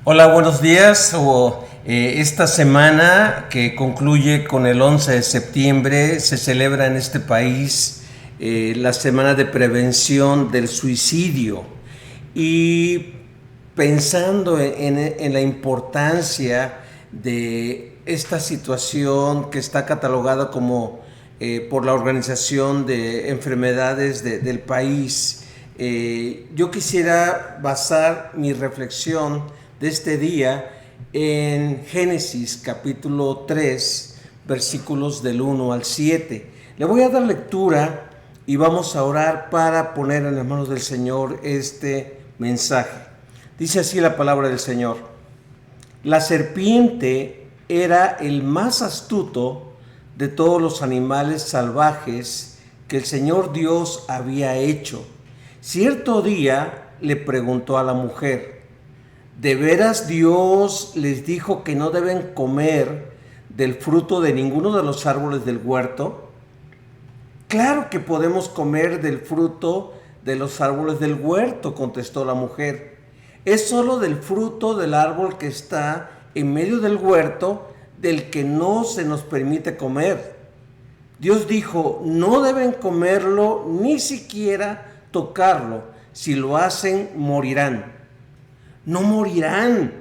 Hola, buenos días. Esta semana que concluye con el 11 de septiembre se celebra en este país la Semana de Prevención del Suicidio. Y pensando en la importancia de esta situación que está catalogada como por la Organización de Enfermedades del país, yo quisiera basar mi reflexión de este día en Génesis capítulo 3, versículos del 1 al 7. Le voy a dar lectura y vamos a orar para poner en las manos del Señor este mensaje. Dice así la palabra del Señor: la serpiente era el más astuto de todos los animales salvajes que el Señor Dios había hecho. Cierto día le preguntó a la mujer: ¿de veras Dios les dijo que no deben comer del fruto de ninguno de los árboles del huerto? Claro que podemos comer del fruto de los árboles del huerto, contestó la mujer. Es solo del fruto del árbol que está en medio del huerto del que no se nos permite comer. Dios dijo: no deben comerlo ni siquiera tocarlo. Si lo hacen, morirán. No morirán,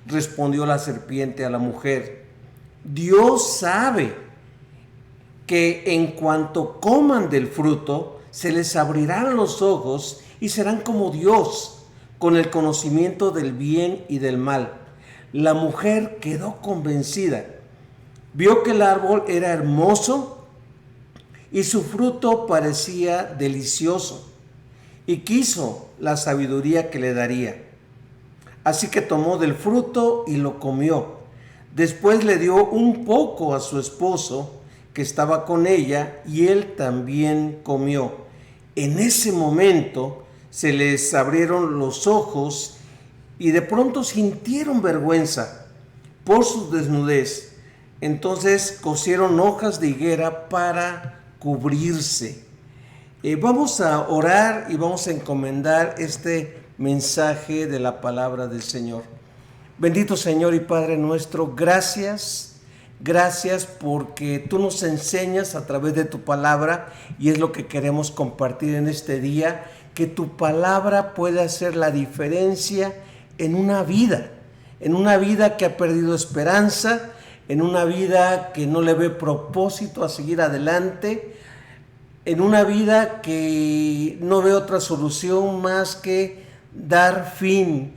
respondió la serpiente a la mujer. Dios sabe que en cuanto coman del fruto, se les abrirán los ojos y serán como Dios, con el conocimiento del bien y del mal. La mujer quedó convencida. Vio que el árbol era hermoso y su fruto parecía delicioso, y quiso la sabiduría que le daría. Así que tomó del fruto y lo comió. Después le dio un poco a su esposo, que estaba con ella, y él también comió. En ese momento se les abrieron los ojos y de pronto sintieron vergüenza por su desnudez. Entonces cosieron hojas de higuera para cubrirse. Vamos a orar y vamos a encomendar este mensaje de la palabra del Señor. Bendito Señor y Padre nuestro, gracias porque tú nos enseñas a través de tu palabra, y es lo que queremos compartir en este día, que tu palabra puede hacer la diferencia en una vida que ha perdido esperanza, en una vida que no le ve propósito a seguir adelante, en una vida que no ve otra solución más que dar fin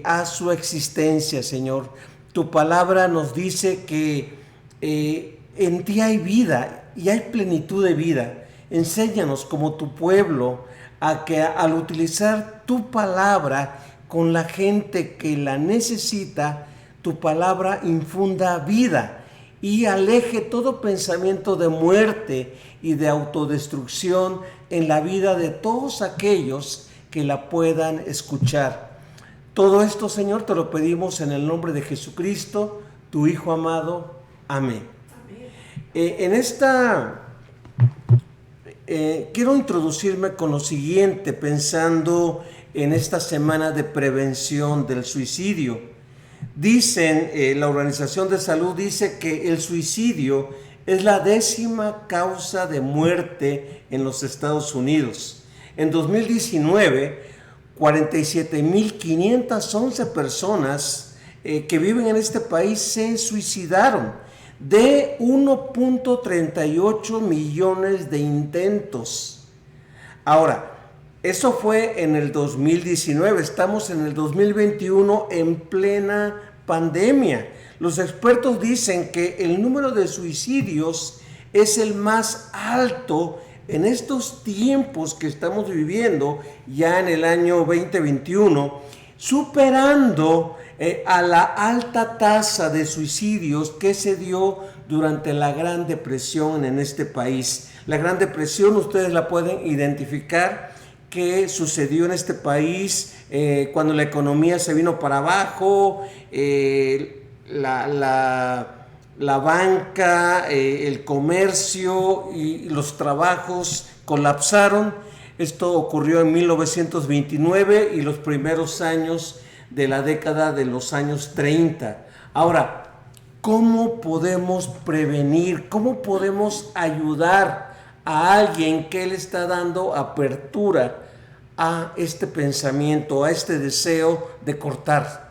a su existencia, Señor. Tu palabra nos dice que en ti hay vida y hay plenitud de vida. Enséñanos como tu pueblo a que al utilizar tu palabra con la gente que la necesita, tu palabra infunda vida y aleje todo pensamiento de muerte y de autodestrucción en la vida de todos aquellos que la puedan escuchar. Todo esto, Señor, te lo pedimos en el nombre de Jesucristo, tu Hijo amado. Amén. Quiero introducirme con lo siguiente, pensando en esta semana de prevención del suicidio. La Organización de Salud dice que el suicidio es la 10ª causa de muerte en los Estados Unidos. En 2019, 47,511 personas que viven en este país se suicidaron, de 1.38 millones de intentos. Ahora, eso fue en el 2019, estamos en el 2021 en plena pandemia. Los expertos dicen que el número de suicidios es el más alto en estos tiempos que estamos viviendo ya en el año 2021, superando a la alta tasa de suicidios que se dio durante la Gran Depresión en este país. La Gran Depresión, ustedes la pueden identificar, que sucedió en este país cuando la economía se vino para abajo, la banca, el comercio y los trabajos colapsaron. Esto ocurrió en 1929 y los primeros años de la década de los años 30. Ahora, ¿cómo podemos prevenir? ¿Cómo podemos ayudar a alguien que le está dando apertura a este pensamiento, a este deseo de cortar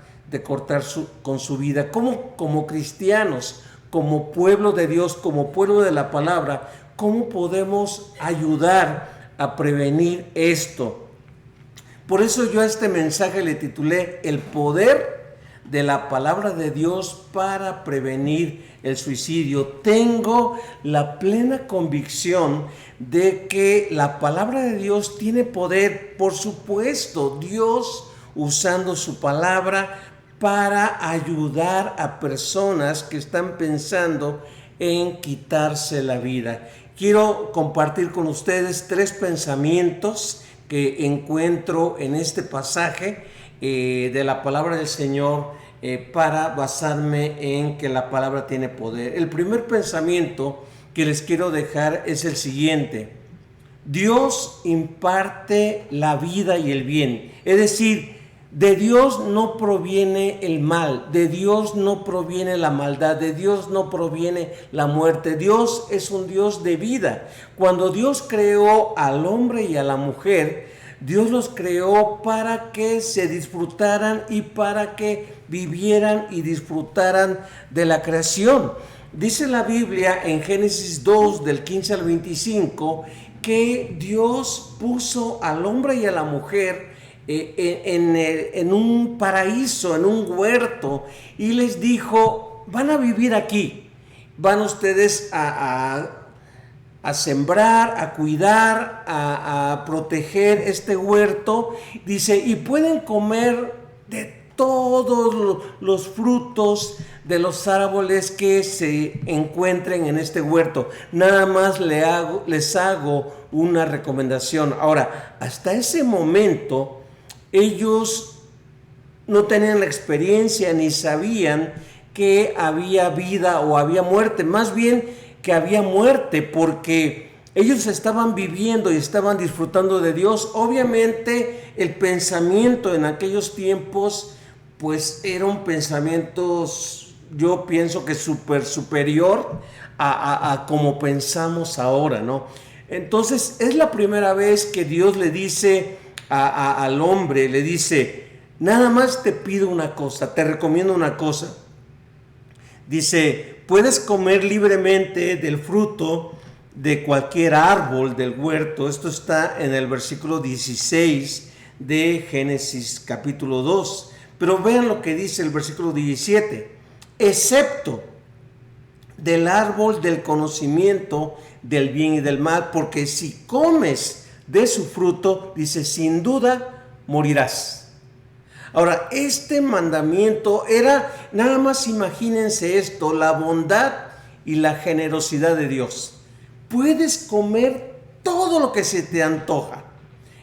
con su vida? ¿Cómo, como cristianos, como pueblo de Dios, como pueblo de la palabra, cómo podemos ayudar a prevenir esto? Por eso yo a este mensaje le titulé El poder de la palabra de Dios para prevenir el suicidio. Tengo la plena convicción de que la palabra de Dios tiene poder. Por supuesto, Dios usando su palabra para ayudar a personas que están pensando en quitarse la vida. Quiero compartir con ustedes 3 pensamientos que encuentro en este pasaje de la palabra del Señor para basarme en que la palabra tiene poder. El primer pensamiento que les quiero dejar es el siguiente: Dios imparte la vida y el bien. Es decir, de Dios no proviene el mal, de Dios no proviene la maldad, de Dios no proviene la muerte. Dios es un Dios de vida. Cuando Dios creó al hombre y a la mujer, Dios los creó para que se disfrutaran y para que vivieran y disfrutaran de la creación. Dice la Biblia en Génesis 2, del 15 al 25, que Dios puso al hombre y a la mujer en un paraíso, en un huerto, y les dijo: van a vivir aquí, van ustedes a sembrar, a cuidar, a proteger este huerto. Dice, y pueden comer de todos los frutos de los árboles que se encuentren en este huerto. Nada más les hago una recomendación. Ahora, hasta ese momento ellos no tenían la experiencia ni sabían que había vida o había muerte. Más bien que había muerte, porque ellos estaban viviendo y estaban disfrutando de Dios. Obviamente el pensamiento en aquellos tiempos pues era un pensamiento, yo pienso que superior a como pensamos ahora, ¿no? Entonces es la primera vez que Dios le dice al hombre, le dice: nada más te pido una cosa, te recomiendo una cosa. Dice: puedes comer libremente del fruto de cualquier árbol del huerto. Esto está en el versículo 16 de Génesis capítulo 2. Pero vean lo que dice el versículo 17: excepto del árbol del conocimiento del bien y del mal, porque si comes de su fruto, dice, sin duda morirás. Ahora, este mandamiento era, nada más imagínense esto, la bondad y la generosidad de Dios. Puedes comer todo lo que se te antoja.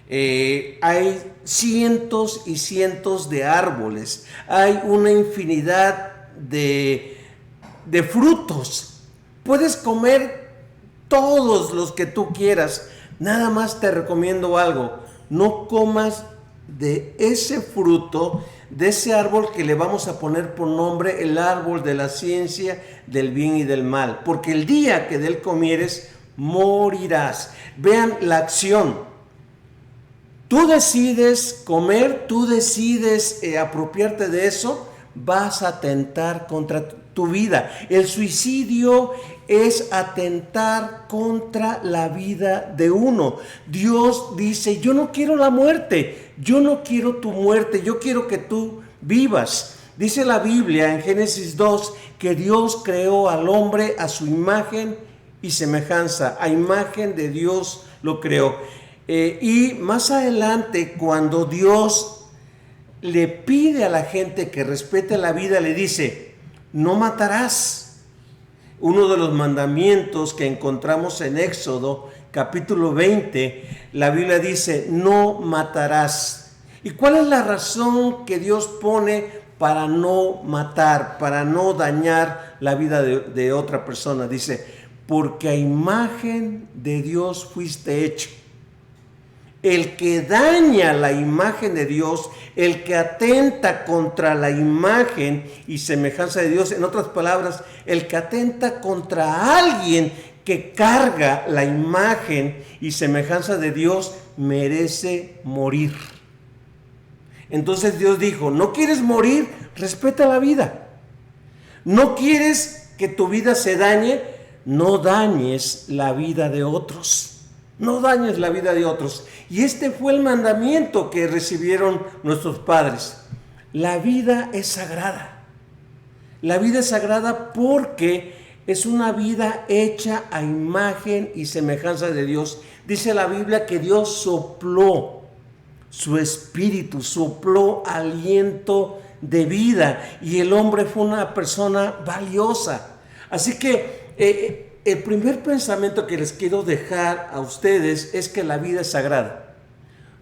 Hay cientos y cientos de árboles, hay una infinidad de frutos. Puedes comer todos los que tú quieras. Nada más te recomiendo algo: no comas de ese fruto, de ese árbol que le vamos a poner por nombre el árbol de la ciencia del bien y del mal, porque el día que de él comieres morirás. Vean la acción. Tú decides comer, tú decides apropiarte de eso, vas a atentar contra tu vida. El suicidio es atentar contra la vida de uno. Dios dice: yo no quiero la muerte, yo no quiero tu muerte, yo quiero que tú vivas. Dice la Biblia en Génesis 2 que Dios creó al hombre a su imagen y semejanza. A imagen de Dios lo creó. Y más adelante, cuando Dios le pide a la gente que respete la vida, le dice: no matarás. Uno de los mandamientos que encontramos en Éxodo capítulo 20, la Biblia dice: no matarás. ¿Y cuál es la razón que Dios pone para no matar, para no dañar la vida de otra persona? Dice: porque a imagen de Dios fuiste hecho. el que daña la imagen de Dios, el que atenta contra la imagen y semejanza de Dios, en otras palabras, el que atenta contra alguien que carga la imagen y semejanza de Dios, merece morir. Entonces Dios dijo, ¿no quieres morir? Respeta la vida. ¿No quieres que tu vida se dañe? No dañes la vida de otros. No dañes la vida de otros. Y este fue el mandamiento que recibieron nuestros padres. La vida es sagrada. La vida es sagrada porque es una vida hecha a imagen y semejanza de Dios. Dice la Biblia que Dios sopló su espíritu, sopló aliento de vida y el hombre fue una persona valiosa. Así que el primer pensamiento que les quiero dejar a ustedes es que la vida es sagrada.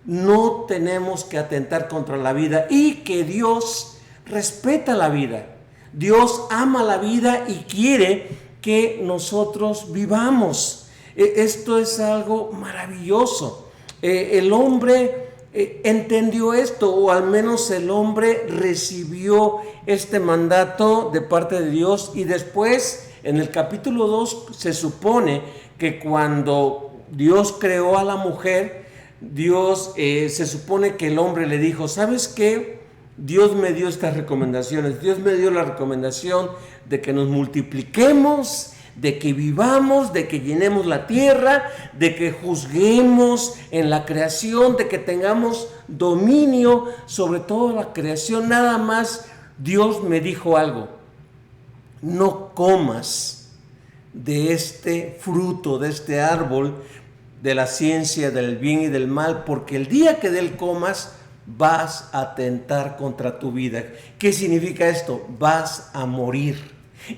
No tenemos que atentar contra la vida y que Dios respeta la vida. Dios ama la vida y quiere que nosotros vivamos. Esto es algo maravilloso. El hombre entendió esto, o al menos el hombre recibió este mandato de parte de Dios, y después en el capítulo 2 se supone que cuando Dios creó a la mujer, Dios se supone que el hombre le dijo, ¿sabes qué? Dios me dio estas recomendaciones. Dios me dio la recomendación de que nos multipliquemos, de que vivamos, de que llenemos la tierra, de que juzguemos en la creación, de que tengamos dominio sobre toda la creación. Nada más Dios me dijo algo: no comas de este fruto, de este árbol de la ciencia del bien y del mal, porque el día que de él comas vas a atentar contra tu vida. ¿Qué significa esto? Vas a morir.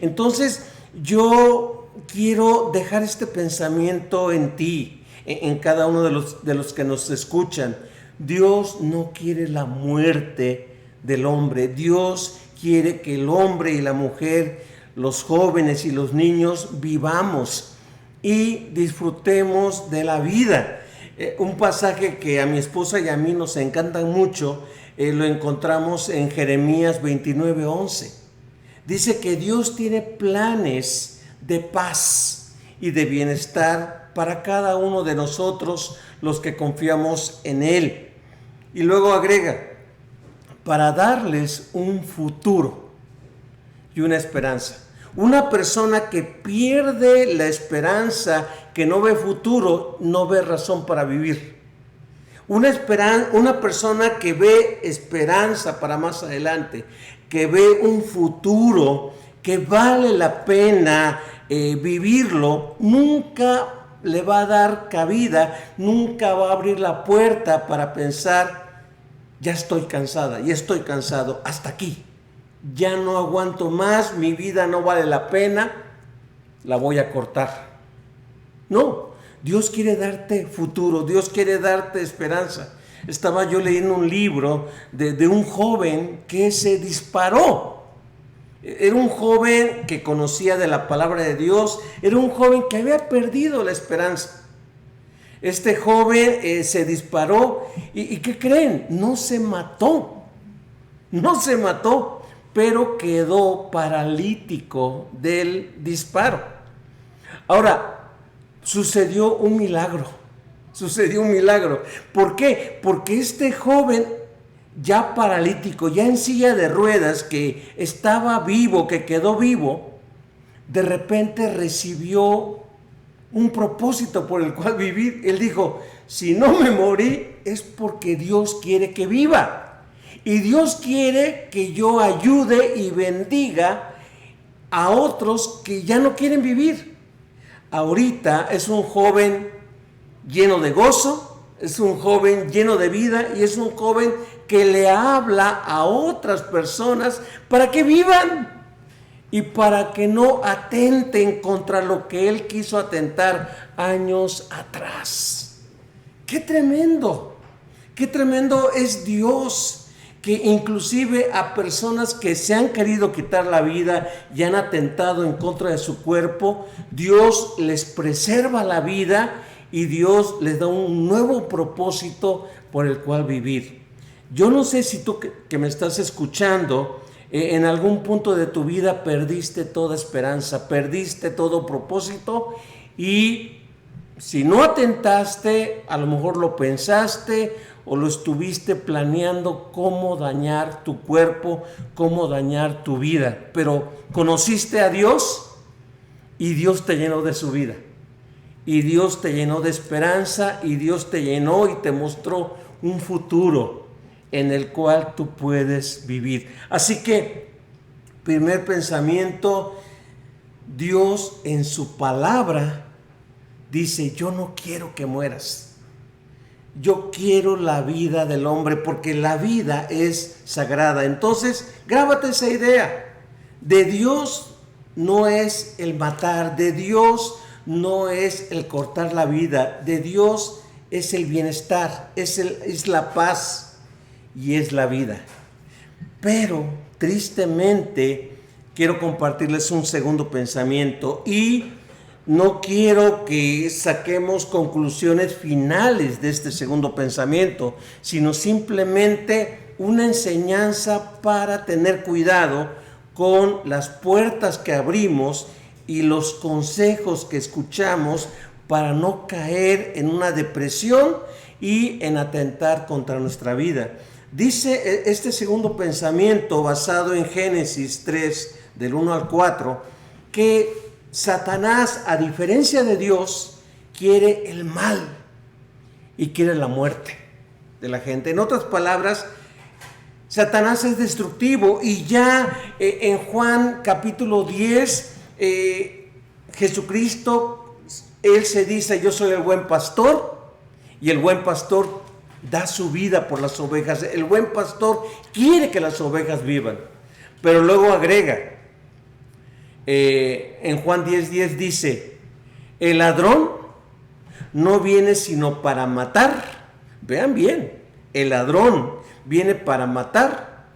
Entonces yo quiero dejar este pensamiento en ti, en cada uno de los que nos escuchan. Dios no quiere la muerte del hombre. Dios quiere que el hombre y la mujer, los jóvenes y los niños, vivamos y disfrutemos de la vida. Un pasaje que a mi esposa y a mí nos encantan mucho, lo encontramos en Jeremías 29:11. Dice que Dios tiene planes de paz y de bienestar para cada uno de nosotros, los que confiamos en Él. Y luego agrega, para darles un futuro y una esperanza. Una persona que pierde la esperanza, que no ve futuro, no ve razón para vivir. Una persona que ve esperanza para más adelante, que ve un futuro que vale la pena vivirlo, nunca le va a dar cabida, nunca va a abrir la puerta para pensar, ya estoy cansada, ya estoy cansado, hasta aquí. Ya no aguanto más, mi vida no vale la pena, la voy a cortar. No, Dios quiere darte futuro, Dios quiere darte esperanza. Estaba yo leyendo un libro de un joven que se disparó. Era un joven que conocía de la palabra de Dios, era un joven que había perdido la esperanza. Este joven se disparó y ¿qué creen? No se mató, pero quedó paralítico del disparo. Ahora, sucedió un milagro. ¿Por qué? Porque este joven, ya paralítico, ya en silla de ruedas, que estaba vivo, que quedó vivo, de repente recibió un propósito por el cual vivir. Él dijo, si no me morí es porque Dios quiere que viva. Y Dios quiere que yo ayude y bendiga a otros que ya no quieren vivir. Ahorita es un joven lleno de gozo, es un joven lleno de vida y es un joven que le habla a otras personas para que vivan y para que no atenten contra lo que él quiso atentar años atrás. ¡Qué tremendo! ¡Qué tremendo es Dios! Que inclusive a personas que se han querido quitar la vida y han atentado en contra de su cuerpo, Dios les preserva la vida y Dios les da un nuevo propósito por el cual vivir. Yo no sé si tú que me estás escuchando, en algún punto de tu vida perdiste toda esperanza, perdiste todo propósito, y si no atentaste, a lo mejor lo pensaste o lo estuviste planeando, cómo dañar tu cuerpo, cómo dañar tu vida. Pero conociste a Dios y Dios te llenó de su vida. Y Dios te llenó de esperanza, y Dios te llenó y te mostró un futuro en el cual tú puedes vivir. Así que, primer pensamiento, Dios en su palabra dice: yo no quiero que mueras. Yo quiero la vida del hombre, porque la vida es sagrada. Entonces, grábate esa idea. De Dios no es el matar, de Dios no es el cortar la vida, de Dios es el bienestar, es la paz y es la vida. Pero, tristemente, quiero compartirles un segundo pensamiento, y no quiero que saquemos conclusiones finales de este segundo pensamiento, sino simplemente una enseñanza para tener cuidado con las puertas que abrimos y los consejos que escuchamos, para no caer en una depresión y en atentar contra nuestra vida. Dice este segundo pensamiento, basado en Génesis 3, del 1 al 4, que Satanás, a diferencia de Dios, quiere el mal y quiere la muerte de la gente. En otras palabras, Satanás es destructivo, y ya en Juan capítulo 10, Jesucristo, Él se dice: yo soy el buen pastor, y el buen pastor da su vida por las ovejas. El buen pastor quiere que las ovejas vivan, pero luego agrega, en Juan 10:10 dice: el ladrón no viene sino para matar. Vean bien, el ladrón viene para matar,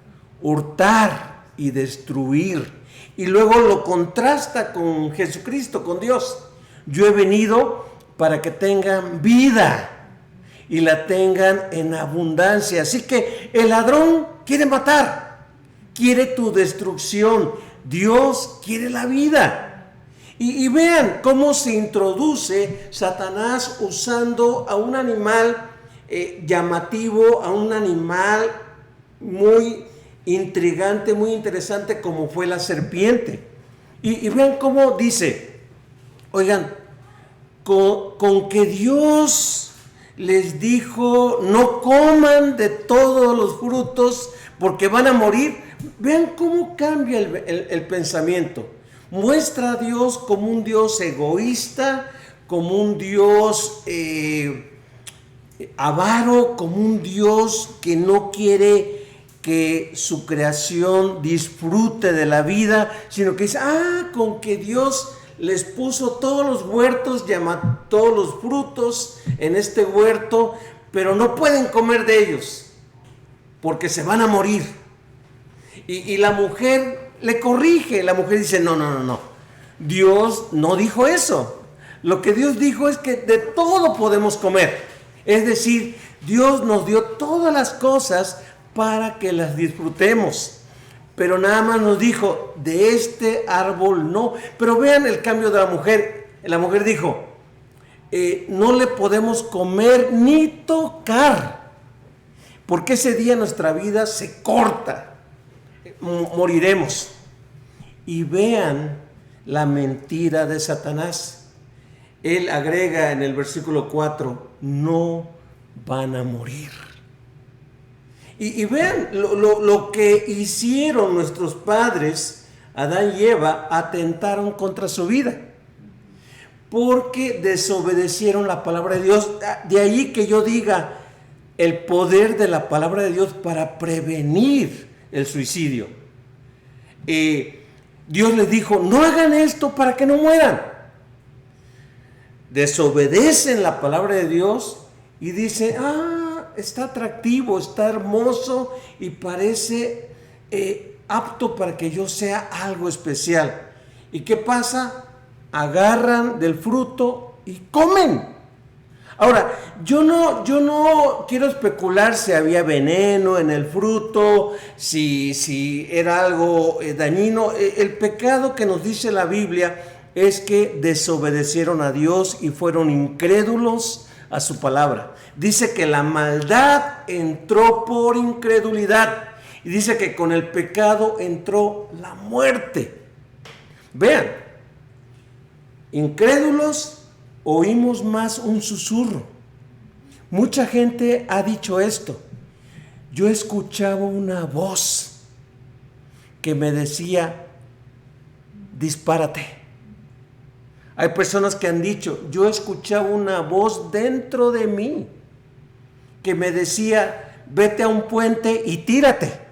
hurtar y destruir. Y luego lo contrasta con Jesucristo, con Dios: yo he venido para que tengan vida y la tengan en abundancia. Así que el ladrón quiere matar, quiere tu destrucción. Dios quiere la vida. Y vean cómo se introduce Satanás usando a un animal llamativo, a un animal muy intrigante, muy interesante, como fue la serpiente. Y vean cómo dice: oigan, con que Dios les dijo: no coman de todos los frutos porque van a morir. Vean cómo cambia el pensamiento. Muestra a Dios como un Dios egoísta, como un Dios avaro, como un Dios que no quiere que su creación disfrute de la vida, sino que dice: con que Dios les puso todos los huertos, todos los frutos en este huerto, pero no pueden comer de ellos porque se van a morir. Y la mujer le corrige. La mujer dice: no, Dios no dijo eso. Lo que Dios dijo es que de todo podemos comer. Es decir, Dios nos dio todas las cosas para que las disfrutemos, pero nada más nos dijo: de este árbol no. Pero vean el cambio de la mujer. La mujer dijo: no le podemos comer ni tocar, porque ese día nuestra vida se corta, moriremos. Y vean la mentira de Satanás. Él agrega en el versículo 4: no van a morir. Y vean lo que hicieron nuestros padres, Adán y Eva, atentaron contra su vida, porque desobedecieron la palabra de Dios. De ahí que yo diga el poder de la palabra de Dios para prevenir el suicidio. Dios les dijo: no hagan esto para que no mueran. Desobedecen la palabra de Dios y dicen: está atractivo, está hermoso y parece apto para que yo sea algo especial. ¿Y qué pasa? Agarran del fruto y comen. Ahora, yo no quiero especular si había veneno en el fruto, si era algo dañino. El pecado que nos dice la Biblia es que desobedecieron a Dios y fueron incrédulos a su palabra. Dice que la maldad entró por incredulidad y dice que con el pecado entró la muerte. Vean, incrédulos, oímos más un susurro. Mucha gente ha dicho esto. Yo escuchaba una voz que me decía, dispárate. Hay personas que han dicho, yo escuchaba una voz dentro de mí que me decía, vete a un puente y tírate.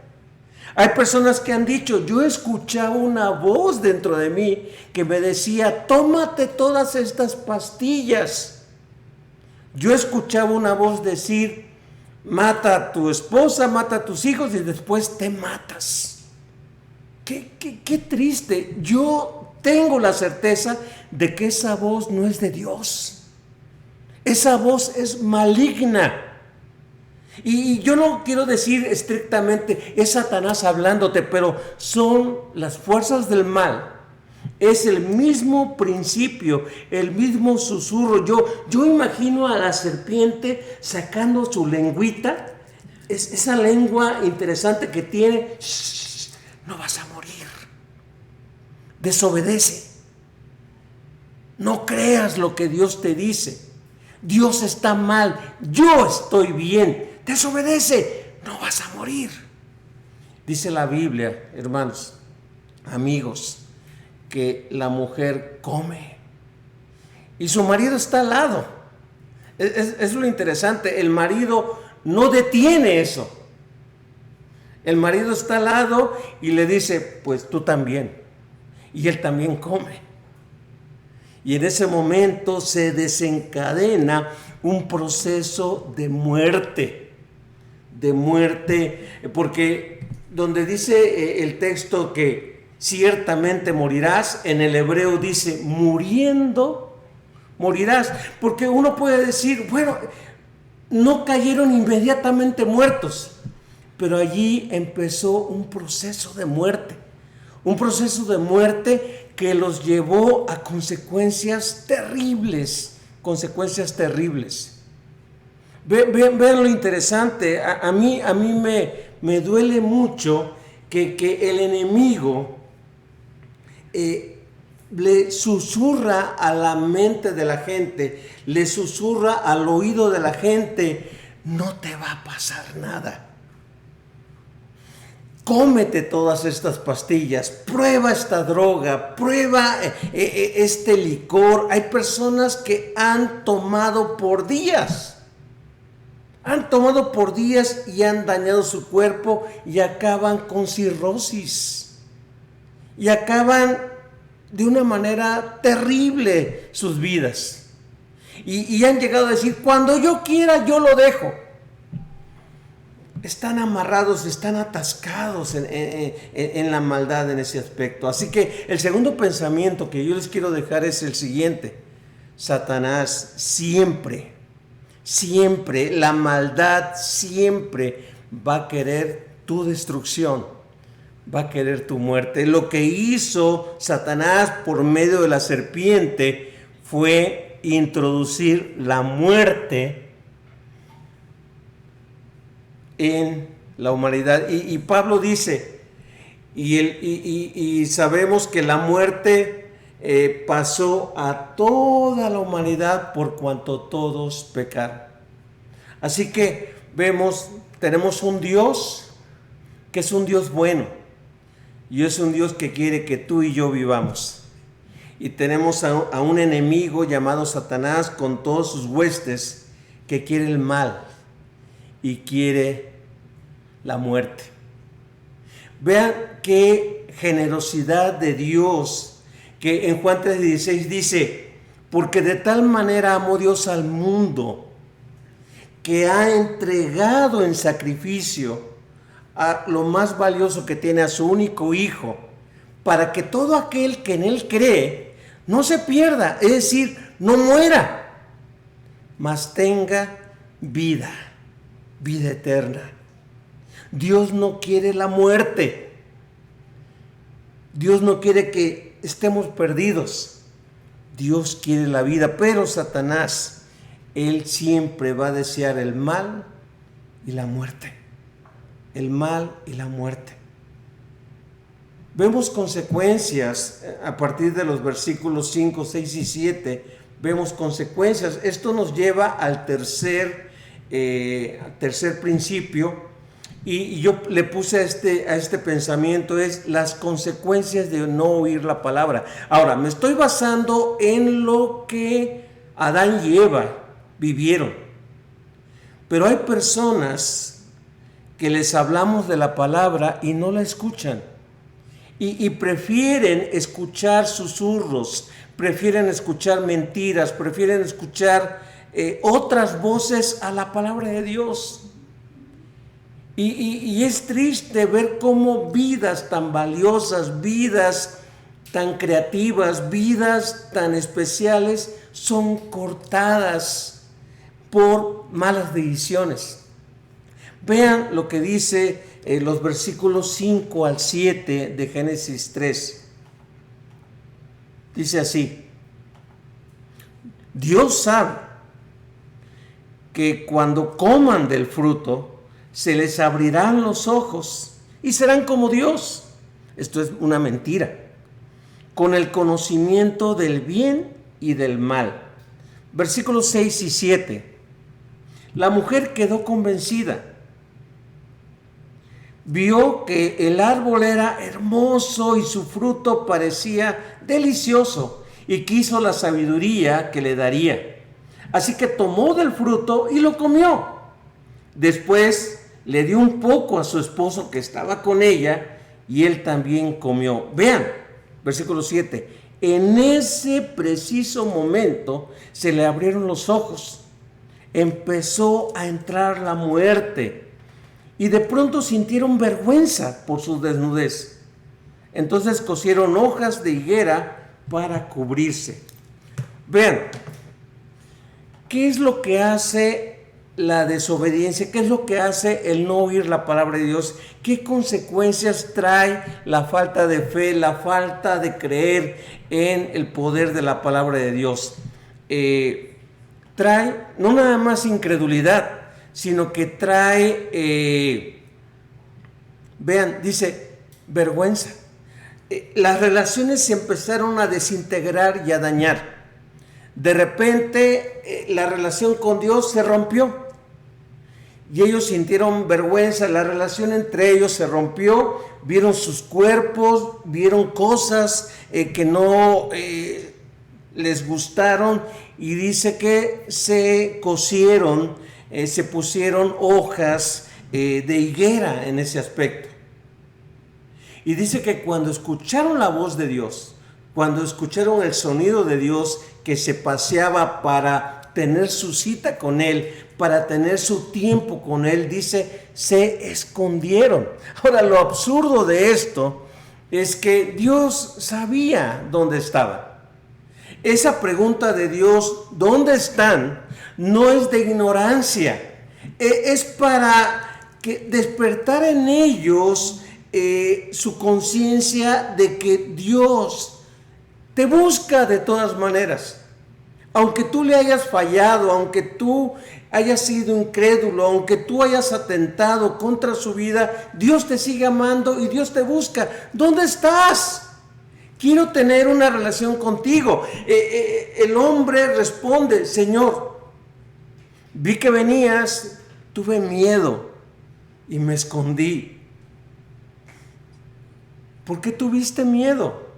Hay personas que han dicho, yo escuchaba una voz dentro de mí que me decía, tómate todas estas pastillas. Yo escuchaba una voz decir, mata a tu esposa, mata a tus hijos y después te matas. Qué triste. Yo tengo la certeza de que esa voz no es de Dios. Esa voz es maligna. Y yo no quiero decir estrictamente es Satanás hablándote, pero son las fuerzas del mal. Es el mismo principio, el mismo susurro. Yo imagino a la serpiente sacando su lengüita, esa lengua interesante que tiene. Shh, no vas a morir. Desobedece. No creas lo que Dios te dice. Dios está mal, yo estoy bien. Desobedece, no vas a morir. Dice la Biblia, hermanos, amigos, que la mujer come y su marido está al lado. Es lo interesante, el marido no detiene eso. El marido está al lado y le dice, pues tú también. Y él también come. Y en ese momento se desencadena un proceso de muerte, porque donde dice el texto que ciertamente morirás, en el hebreo dice muriendo, morirás, porque uno puede decir, bueno, no cayeron inmediatamente muertos, pero allí empezó un proceso de muerte que los llevó a consecuencias terribles. Vean lo interesante, a mí me duele mucho que el enemigo le susurra a la mente de la gente, le susurra al oído de la gente, no te va a pasar nada. Cómete todas estas pastillas, prueba esta droga, prueba este licor. Hay personas que han tomado por días y han dañado su cuerpo y acaban con cirrosis. Y acaban de una manera terrible sus vidas. Y han llegado a decir, cuando yo quiera yo lo dejo. Están amarrados, están atascados en la maldad en ese aspecto. Así que el segundo pensamiento que yo les quiero dejar es el siguiente. Satanás siempre, la maldad siempre va a querer tu destrucción, va a querer tu muerte. Lo que hizo Satanás por medio de la serpiente fue introducir la muerte en la humanidad. Y Pablo dice, y sabemos que la muerte pasó a toda la humanidad por cuanto todos pecaron. Así que tenemos un Dios que es un Dios bueno, y es un Dios que quiere que tú y yo vivamos. Y tenemos a un enemigo llamado Satanás con todos sus huestes que quiere el mal y quiere la muerte. Vean qué generosidad de Dios, que en Juan 3:16 dice, porque de tal manera amó Dios al mundo, que ha entregado en sacrificio a lo más valioso que tiene, a su único Hijo, para que todo aquel que en Él cree no se pierda, es decir, no muera, mas tenga vida, vida eterna. Dios no quiere la muerte. Dios no quiere que estemos perdidos. Dios quiere la vida, pero Satanás, él siempre va a desear el mal y la muerte. El mal y la muerte. Vemos consecuencias a partir de los versículos 5, 6 y 7. Vemos consecuencias. Esto nos lleva al tercer principio. Y yo le puse a este pensamiento, es las consecuencias de no oír la palabra. Ahora, me estoy basando en lo que Adán y Eva vivieron. Pero hay personas que les hablamos de la palabra y no la escuchan. Y prefieren escuchar susurros, prefieren escuchar mentiras, prefieren escuchar otras voces a la palabra de Dios. Y es triste ver cómo vidas tan valiosas, vidas tan creativas, vidas tan especiales son cortadas por malas decisiones. Vean lo que dice los versículos 5 al 7 de Génesis 3. Dice así: Dios sabe que cuando coman del fruto, se les abrirán los ojos y serán como Dios. Esto es una mentira. Con el conocimiento del bien y del mal. Versículos 6 y 7. La mujer quedó convencida. Vio que el árbol era hermoso y su fruto parecía delicioso y quiso la sabiduría que le daría. Así que tomó del fruto y lo comió. Después le dio un poco a su esposo que estaba con ella y él también comió. Vean, versículo 7. En ese preciso momento se le abrieron los ojos. Empezó a entrar la muerte y de pronto sintieron vergüenza por su desnudez. Entonces cosieron hojas de higuera para cubrirse. Vean, ¿qué es lo que hace la desobediencia? ¿Qué es lo que hace el no oír la palabra de Dios? ¿Qué consecuencias trae la falta de fe, la falta de creer en el poder de la palabra de Dios? Trae no nada más incredulidad, sino que trae, vean, dice, vergüenza. Las relaciones se empezaron a desintegrar y a dañar. De repente, la relación con Dios se rompió. Y ellos sintieron vergüenza, la relación entre ellos se rompió, vieron sus cuerpos, vieron cosas que no les gustaron y dice que se cosieron, se pusieron hojas de higuera en ese aspecto. Y dice que cuando escucharon la voz de Dios, cuando escucharon el sonido de Dios que se paseaba para tener su cita con Él, para tener su tiempo con Él, dice, se escondieron. Ahora, lo absurdo de esto es que Dios sabía dónde estaban. Esa pregunta de Dios, ¿dónde están?, no es de ignorancia, es para que despertar en ellos su conciencia de que Dios te busca de todas maneras. Aunque tú le hayas fallado, aunque tú hayas sido incrédulo, aunque tú hayas atentado contra su vida, Dios te sigue amando y Dios te busca. ¿Dónde estás? Quiero tener una relación contigo. El hombre responde, Señor, vi que venías, tuve miedo y me escondí. ¿Por qué tuviste miedo?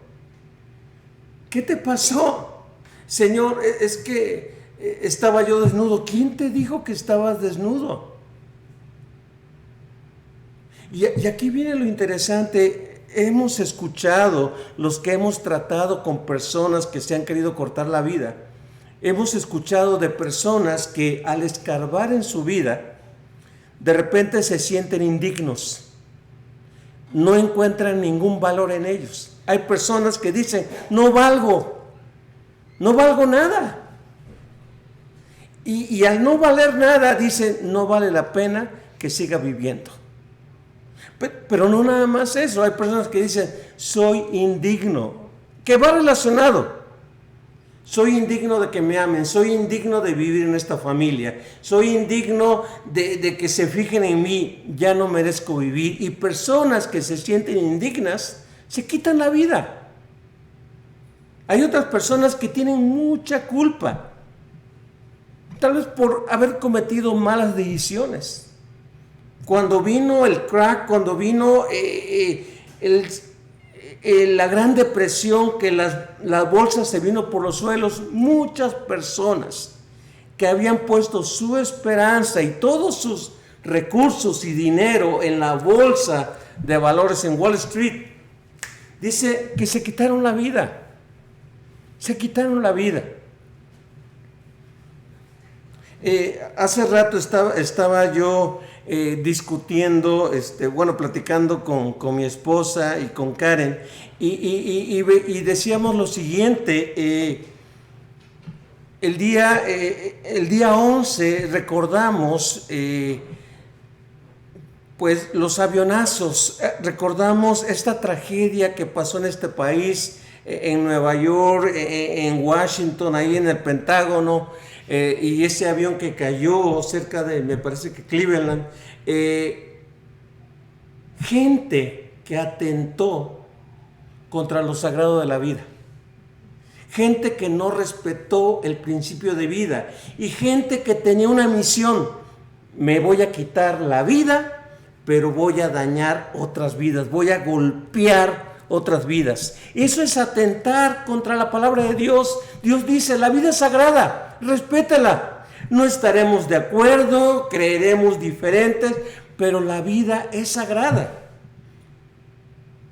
¿Qué te pasó? Señor, es que estaba yo desnudo. ¿Quién te dijo que estabas desnudo? Y aquí viene lo interesante. Hemos escuchado, los que hemos tratado con personas que se han querido cortar la vida, hemos escuchado de personas que al escarbar en su vida, de repente se sienten indignos. No encuentran ningún valor en ellos. Hay personas que dicen, no valgo nada. Y al no valer nada, dice, no vale la pena que siga viviendo. Pero no nada más eso, hay personas que dicen, soy indigno, que va relacionado. Soy indigno de que me amen, soy indigno de vivir en esta familia, soy indigno de que se fijen en mí, ya no merezco vivir. Y personas que se sienten indignas se quitan la vida. Hay otras personas que tienen mucha culpa, tal vez por haber cometido malas decisiones. Cuando vino el crack, cuando vino la Gran Depresión, que la bolsa se vino por los suelos, muchas personas que habían puesto su esperanza y todos sus recursos y dinero en la bolsa de valores en Wall Street, dice que se quitaron la vida. Se quitaron la vida. Hace rato estaba yo discutiendo, platicando con mi esposa y con Karen, y decíamos lo siguiente. El día 11 recordamos pues los avionazos, recordamos esta tragedia que pasó en este país, en Nueva York, en Washington, ahí en el Pentágono, y ese avión que cayó cerca de, me parece que Cleveland, gente que atentó contra lo sagrado de la vida, gente que no respetó el principio de vida y gente que tenía una misión: me voy a quitar la vida, pero voy a dañar otras vidas, voy a golpear otras vidas. Eso es atentar contra la palabra de Dios. Dios dice, la vida es sagrada, respétela. No estaremos de acuerdo, creeremos diferentes, pero la vida es sagrada.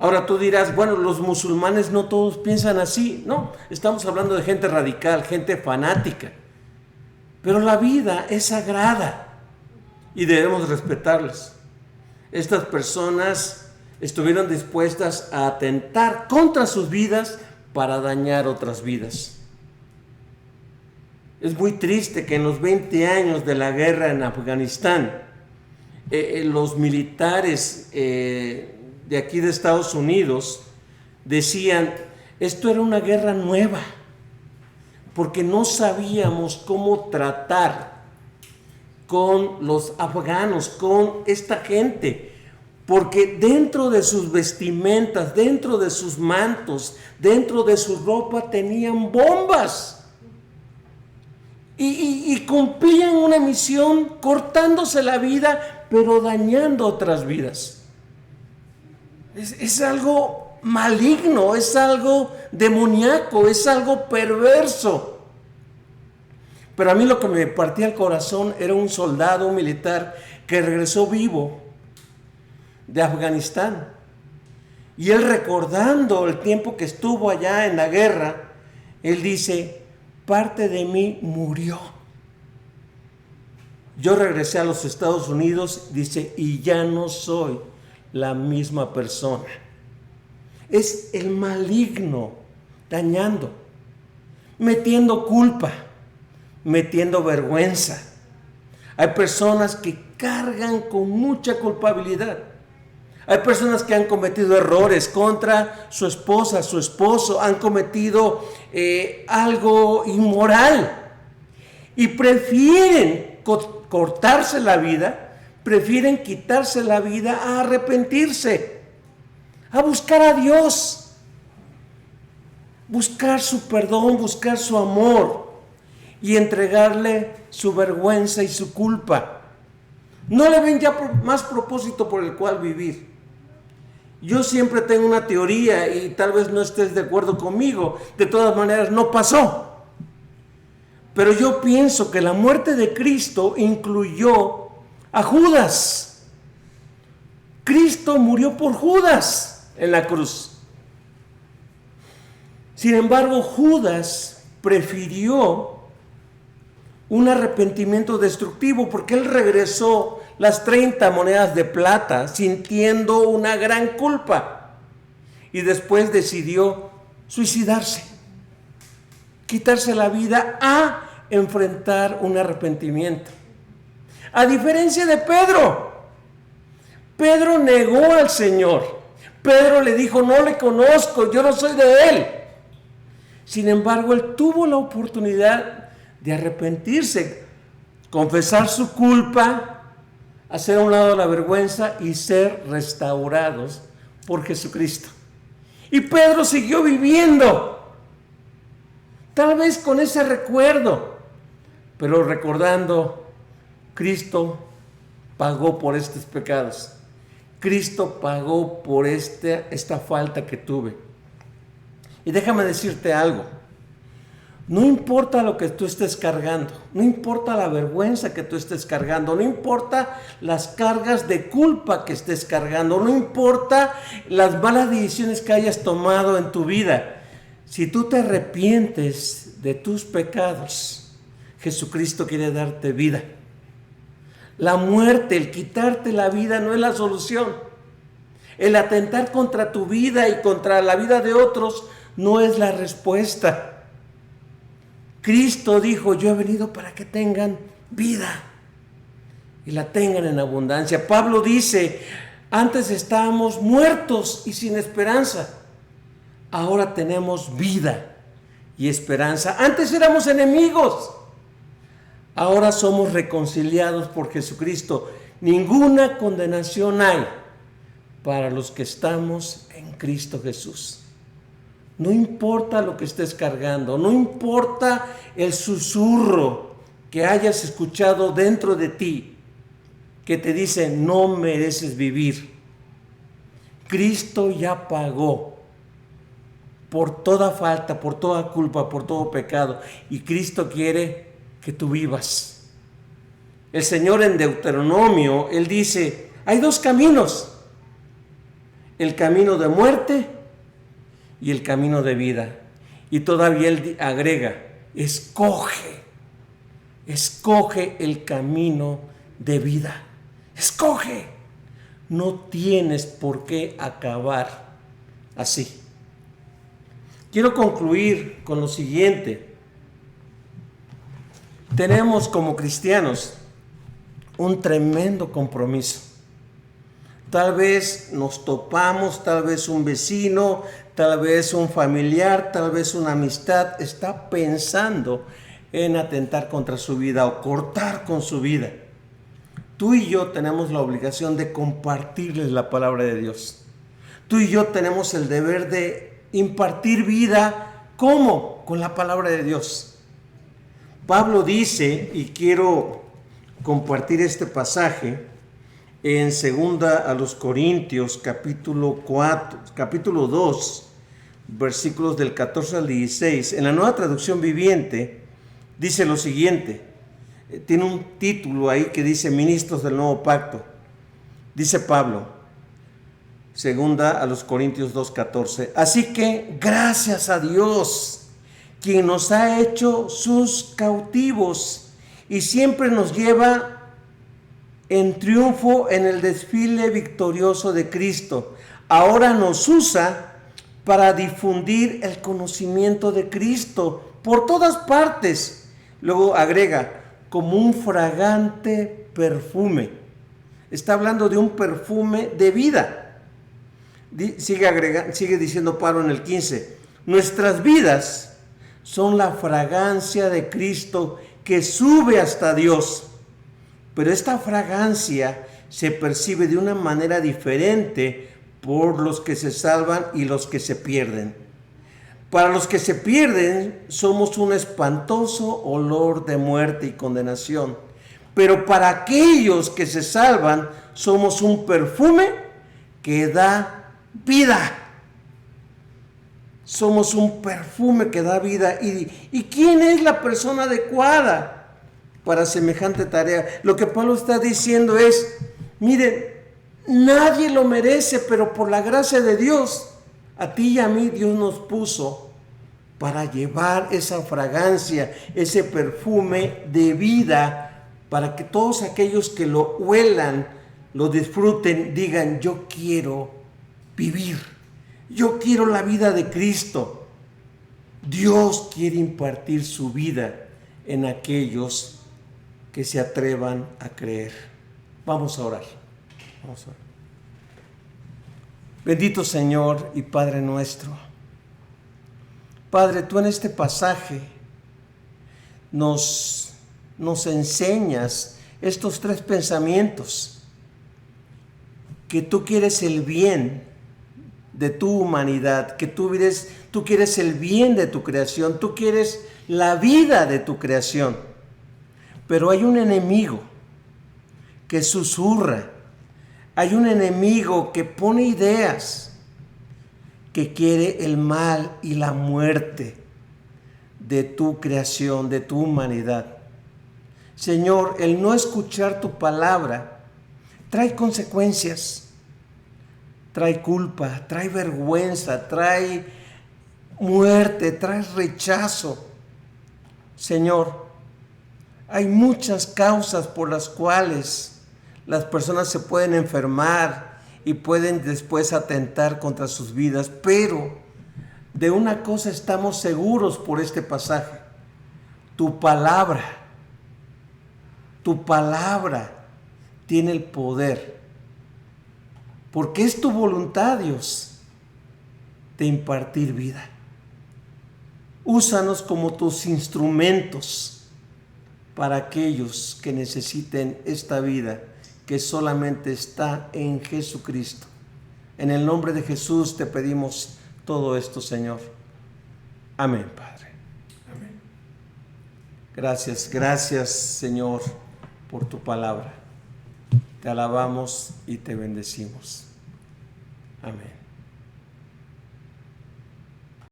Ahora tú dirás, bueno, los musulmanes no todos piensan así. No, estamos hablando de gente radical, gente fanática. Pero la vida es sagrada y debemos respetarlas. Estas personas estuvieron dispuestas a atentar contra sus vidas para dañar otras vidas. Es muy triste que en los 20 años de la guerra en Afganistán, los militares de aquí de Estados Unidos decían, esto era una guerra nueva, porque no sabíamos cómo tratar con los afganos, con esta gente, porque dentro de sus vestimentas, dentro de sus mantos, dentro de su ropa tenían bombas. Y cumplían una misión cortándose la vida, pero dañando otras vidas. Es algo maligno, es algo demoníaco, es algo perverso. Pero a mí lo que me partía el corazón era un soldado, un militar, que regresó vivo de Afganistán. Y él, recordando el tiempo que estuvo allá en la guerra, él dice, parte de mí murió. Yo regresé a los Estados Unidos, dice, y ya no soy la misma persona. Es el maligno dañando, metiendo culpa, metiendo vergüenza. Hay personas que cargan con mucha culpabilidad. Hay personas que han cometido errores contra su esposa, su esposo, han cometido algo inmoral y prefieren cortarse la vida, prefieren quitarse la vida a arrepentirse, a buscar a Dios, buscar su perdón, buscar su amor y entregarle su vergüenza y su culpa. No le ven ya más propósito por el cual vivir. Yo siempre tengo una teoría y tal vez no estés de acuerdo conmigo. De todas maneras, no pasó. Pero yo pienso que la muerte de Cristo incluyó a Judas. Cristo murió por Judas en la cruz. Sin embargo, Judas prefirió un arrepentimiento destructivo porque él regresó las 30 monedas de plata sintiendo una gran culpa y después decidió suicidarse, quitarse la vida a enfrentar un arrepentimiento. A diferencia de Pedro, Pedro negó al Señor. Pedro le dijo, no le conozco, yo no soy de él. Sin embargo, él tuvo la oportunidad de arrepentirse, confesar su culpa, hacer a un lado la vergüenza y ser restaurados por Jesucristo. Y Pedro siguió viviendo, tal vez con ese recuerdo, pero recordando, Cristo pagó por estos pecados. Cristo pagó por esta falta que tuve. Y déjame decirte algo. No importa lo que tú estés cargando, no importa la vergüenza que tú estés cargando, no importa las cargas de culpa que estés cargando, no importa las malas decisiones que hayas tomado en tu vida. Si tú te arrepientes de tus pecados, Jesucristo quiere darte vida. La muerte, el quitarte la vida no es la solución. El atentar contra tu vida y contra la vida de otros no es la respuesta. Cristo dijo, yo he venido para que tengan vida y la tengan en abundancia. Pablo dice, antes estábamos muertos y sin esperanza. Ahora tenemos vida y esperanza. Antes éramos enemigos. Ahora somos reconciliados por Jesucristo. Ninguna condenación hay para los que estamos en Cristo Jesús. No importa lo que estés cargando, no importa el susurro que hayas escuchado dentro de ti, que te dice, no mereces vivir. Cristo ya pagó por toda falta, por toda culpa, por todo pecado. Y Cristo quiere que tú vivas. El Señor en Deuteronomio, Él dice, hay dos caminos. El camino de muerte y el camino de vida. Y todavía Él agrega, escoge el camino de vida. Escoge. No tienes por qué acabar así. Quiero concluir con lo siguiente. Tenemos como cristianos un tremendo compromiso. Tal vez nos topamos, tal vez un vecino, tal vez un familiar, tal vez una amistad está pensando en atentar contra su vida o cortar con su vida. Tú y yo tenemos la obligación de compartirles la palabra de Dios. Tú y yo tenemos el deber de impartir vida. ¿Cómo? Con la palabra de Dios. Pablo dice, y quiero compartir este pasaje, en 2 a los Corintios, capítulo 2, versículos del 14 al 16. En la Nueva Traducción Viviente dice lo siguiente. Tiene un título ahí que dice Ministros del Nuevo Pacto. Dice Pablo, 2 a los Corintios 2:14. Así que gracias a Dios, quien nos ha hecho sus cautivos y siempre nos lleva en triunfo en el desfile victorioso de Cristo. Ahora nos usa para difundir el conocimiento de Cristo por todas partes. Luego agrega, como un fragante perfume. Está hablando de un perfume de vida. Sigue diciendo Pablo en el 15. Nuestras vidas son la fragancia de Cristo que sube hasta Dios. Pero esta fragancia se percibe de una manera diferente por los que se salvan y los que se pierden. Para los que se pierden somos un espantoso olor de muerte y condenación. Pero para aquellos que se salvan somos un perfume que da vida. Somos un perfume que da vida. ¿Y quién es la persona adecuada para semejante tarea? Lo que Pablo está diciendo es, miren, nadie lo merece, pero por la gracia de Dios, a ti y a mí Dios nos puso para llevar esa fragancia, ese perfume de vida, para que todos aquellos que lo huelan, lo disfruten, digan, yo quiero vivir, yo quiero la vida de Cristo. Dios quiere impartir su vida en aquellos que se atrevan a creer. Vamos a orar. Vamos a orar. Bendito Señor y Padre nuestro. Padre, tú en este pasaje nos enseñas estos tres pensamientos: que tú quieres el bien de tu humanidad, que tú quieres el bien de tu creación, tú quieres la vida de tu creación. Pero hay un enemigo que susurra, hay un enemigo que pone ideas, que quiere el mal y la muerte de tu creación, de tu humanidad. Señor, el no escuchar tu palabra trae consecuencias, trae culpa, trae vergüenza, trae muerte, trae rechazo. Señor, hay muchas causas por las cuales las personas se pueden enfermar y pueden después atentar contra sus vidas, pero de una cosa estamos seguros por este pasaje: tu palabra tiene el poder, porque es tu voluntad, Dios, de impartir vida. Úsanos como tus instrumentos para aquellos que necesiten esta vida que solamente está en Jesucristo. En el nombre de Jesús te pedimos todo esto, Señor. Amén, Padre. Amén. Gracias, Señor, por tu palabra. Te alabamos y te bendecimos. Amén.